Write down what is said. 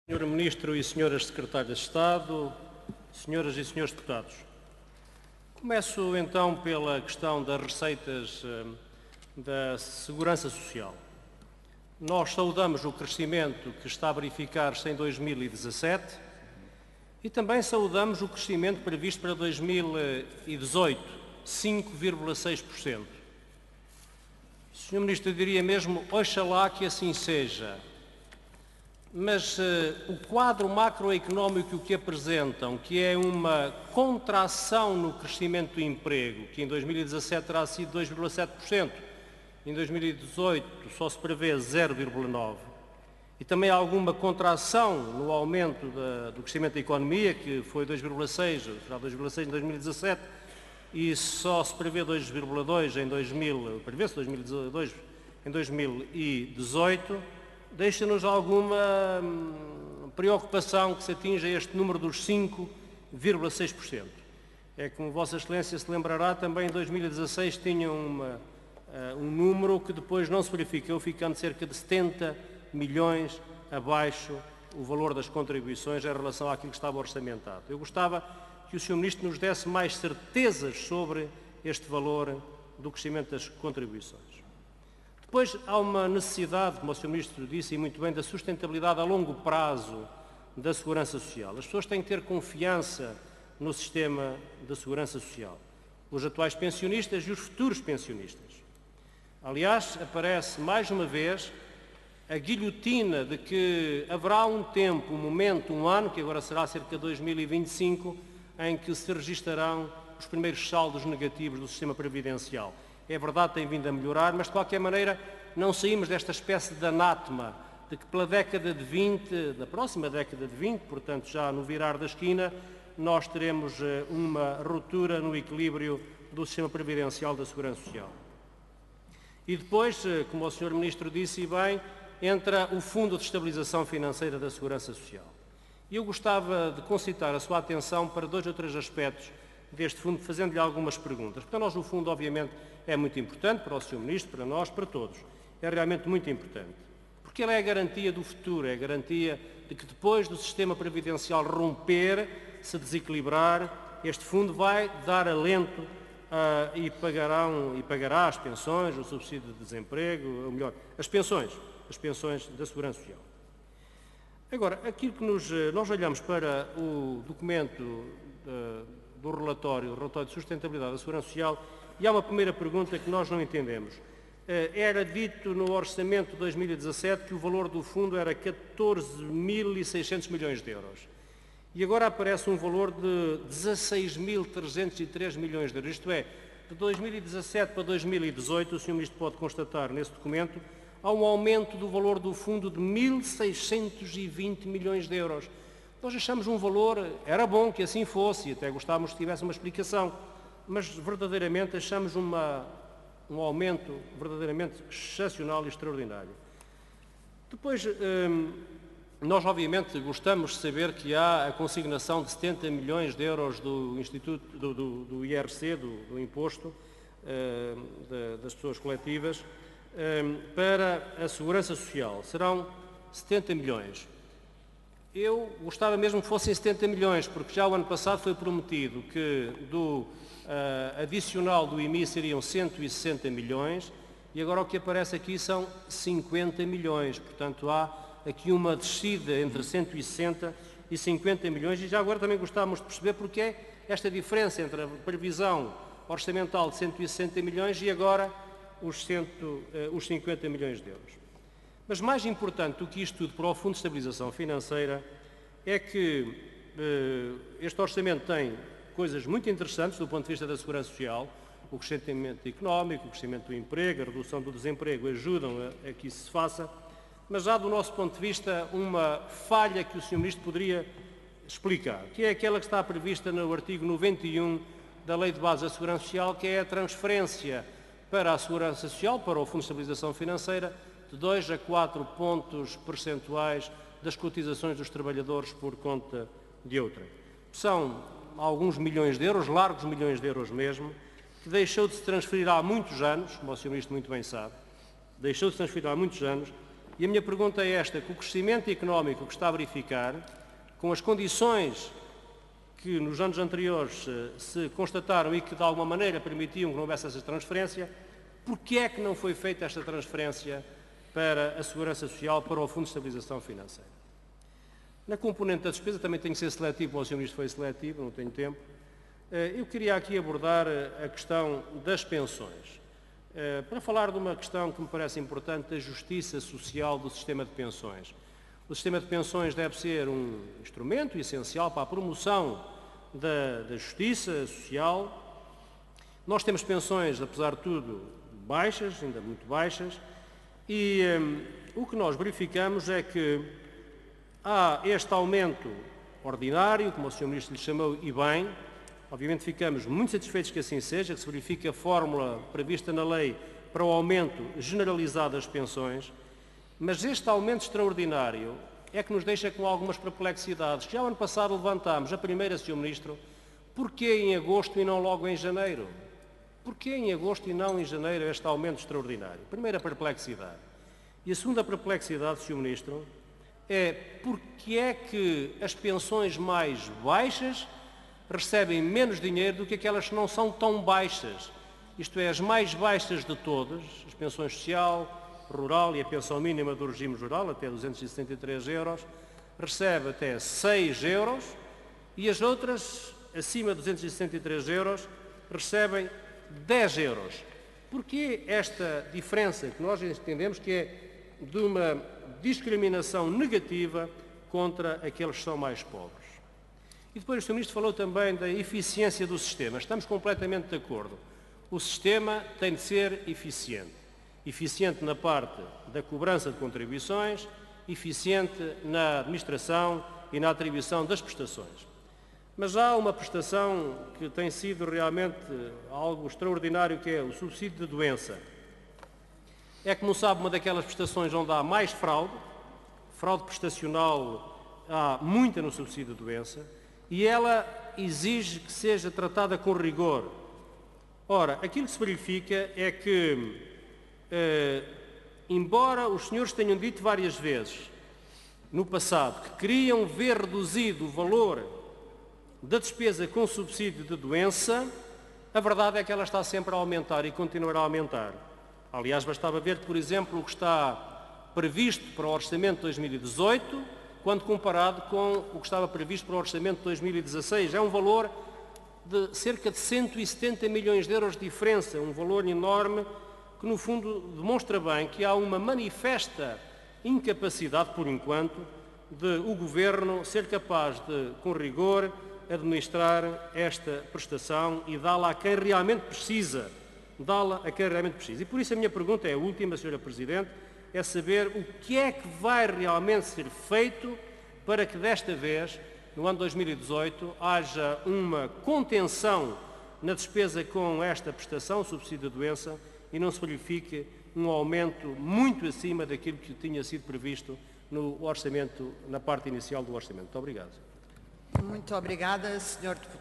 Senhor Ministro e Senhoras Secretárias de Estado, Senhoras e Senhores Deputados, começo então pela questão das receitas da Segurança Social. Nós saudamos o crescimento que está a verificar-se em 2017 e também saudamos o crescimento previsto para 2018, 5,6%. Senhor Ministro, eu diria mesmo, oxalá que assim seja. Mas o quadro macroeconómico que apresentam, que é uma contração no crescimento do emprego, que em 2017 terá sido 2,7%, em 2018 só se prevê 0,9%, e também há alguma contração no aumento do crescimento da economia, que foi 2,6%, será 2,6% em 2017, e só se prevê 2,2% em 2018, deixa-nos alguma preocupação que se atinja este número dos 5,6%. É como Vossa Excelência se lembrará, também em 2016 tinha um número que depois não se verificou, ficando cerca de 70 milhões abaixo o valor das contribuições em relação àquilo que estava orçamentado. Eu gostava que o Sr. Ministro nos desse mais certezas sobre este valor do crescimento das contribuições. Depois há uma necessidade, como o Sr. Ministro disse e muito bem, da sustentabilidade a longo prazo da Segurança Social. As pessoas têm que ter confiança no sistema da Segurança Social, os atuais pensionistas e os futuros pensionistas. Aliás, aparece mais uma vez a guilhotina de que haverá um tempo, um momento, um ano, que agora será cerca de 2025, em que se registarão os primeiros saldos negativos do sistema previdencial. É verdade, tem vindo a melhorar, mas de qualquer maneira não saímos desta espécie de anátema de que pela década de 20, da próxima década de 20, portanto já no virar da esquina, nós teremos uma ruptura no equilíbrio do sistema previdencial da Segurança Social. E depois, como o Sr. Ministro disse e bem, entra o Fundo de Estabilização Financeira da Segurança Social. E eu gostava de concitar a sua atenção para 2 ou 3 aspectos deste fundo, fazendo-lhe algumas perguntas. Para nós o fundo, obviamente, é muito importante, para o Sr. Ministro, para nós, para todos. É realmente muito importante. Porque ele é a garantia do futuro, é a garantia de que depois do sistema previdencial romper, se desequilibrar, este fundo vai dar alento e pagará as pensões, o subsídio de desemprego, ou melhor, as pensões da Segurança Social. Agora, aquilo que nós olhamos para o documento do relatório de sustentabilidade da Segurança Social, e há uma primeira pergunta que nós não entendemos. Era dito no orçamento de 2017 que o valor do fundo era 14.600 milhões de euros. E agora aparece um valor de 16.303 milhões de euros. Isto é, de 2017 para 2018, o Sr. Ministro pode constatar nesse documento, há um aumento do valor do fundo de 1.620 milhões de euros. Nós achamos um valor, era bom que assim fosse, e até gostávamos que tivesse uma explicação, mas verdadeiramente achamos um aumento verdadeiramente excepcional e extraordinário. Depois, nós obviamente gostamos de saber que há a consignação de 70 milhões de euros do Instituto, do IRC, do Imposto das Pessoas Coletivas, para a Segurança Social. Serão 70 milhões. Eu gostava mesmo que fossem 70 milhões, porque já o ano passado foi prometido que do adicional do IMI seriam 160 milhões e agora o que aparece aqui são 50 milhões. Portanto, há aqui uma descida entre 160 e 50 milhões e já agora também gostávamos de perceber porque é esta diferença entre a previsão orçamental de 160 milhões e agora os 50 milhões de euros. Mas mais importante do que isto tudo para o Fundo de Estabilização Financeira é que este orçamento tem coisas muito interessantes do ponto de vista da Segurança Social, o crescimento económico, o crescimento do emprego, a redução do desemprego ajudam a que isso se faça, mas há do nosso ponto de vista uma falha que o Sr. Ministro poderia explicar, que é aquela que está prevista no artigo 91 da Lei de Base da Segurança Social, que é a transferência para a Segurança Social, para o Fundo de Estabilização Financeira, de 2 a 4 pontos percentuais das cotizações dos trabalhadores por conta de outrem. São alguns milhões de euros, largos milhões de euros mesmo, que deixou de se transferir há muitos anos, como o Sr. Ministro muito bem sabe, deixou de se transferir há muitos anos, E a minha pergunta é esta: com o crescimento económico que está a verificar, com as condições que nos anos anteriores se constataram e que de alguma maneira permitiam que não houvesse essa transferência, porquê é que não foi feita esta transferência para a Segurança Social, para o Fundo de Estabilização Financeira? Na componente da despesa também tenho que ser seletivo, como o Sr. Ministro foi seletivo, não tenho tempo. Eu queria aqui abordar a questão das pensões, para falar de uma questão que me parece importante, da justiça social do sistema de pensões. O sistema de pensões deve ser um instrumento essencial para a promoção da justiça social. Nós temos pensões, apesar de tudo, baixas, ainda muito baixas, e o que nós verificamos é que há este aumento ordinário, como o Sr. Ministro lhe chamou, e bem. Obviamente ficamos muito satisfeitos que assim seja, que se verifique a fórmula prevista na lei para o aumento generalizado das pensões, mas este aumento extraordinário é que nos deixa com algumas perplexidades. Já o ano passado levantámos a primeira, Sr. Ministro, porquê em agosto e não logo em janeiro? Porquê em agosto e não em janeiro este aumento extraordinário? Primeira perplexidade. E a segunda perplexidade, Sr. Ministro, é porque é que as pensões mais baixas recebem menos dinheiro do que aquelas que não são tão baixas. Isto é, as mais baixas de todas, as pensões social, rural e a pensão mínima do regime rural, até 273 euros, recebe até 6 euros e as outras, acima de 263 euros, recebem 10 euros. Porquê esta diferença, que nós entendemos que é de uma discriminação negativa contra aqueles que são mais pobres? E depois o Sr. Ministro falou também da eficiência do sistema. Estamos completamente de acordo. O sistema tem de ser eficiente. Eficiente na parte da cobrança de contribuições, eficiente na administração e na atribuição das prestações. Mas há uma prestação que tem sido realmente algo extraordinário, que é o subsídio de doença. É, como sabe, uma daquelas prestações onde há mais fraude prestacional, há muita no subsídio de doença, e ela exige que seja tratada com rigor. Ora, aquilo que se verifica é que, embora os senhores tenham dito várias vezes no passado que queriam ver reduzido o valor da despesa com subsídio de doença, a verdade é que ela está sempre a aumentar e continuará a aumentar. Aliás, bastava ver, por exemplo, o que está previsto para o Orçamento de 2018, quando comparado com o que estava previsto para o Orçamento de 2016. É um valor de cerca de 170 milhões de euros de diferença, um valor enorme que, no fundo, demonstra bem que há uma manifesta incapacidade, por enquanto, de o Governo ser capaz de, com rigor, administrar esta prestação e dá-la a quem realmente precisa. E por isso a minha pergunta é a última, Sra. Presidente, é saber o que é que vai realmente ser feito para que desta vez, no ano 2018, haja uma contenção na despesa com esta prestação, subsídio de doença, e não se verifique um aumento muito acima daquilo que tinha sido previsto no orçamento, na parte inicial do orçamento. Muito obrigado. Muito obrigada, Sr. Deputado.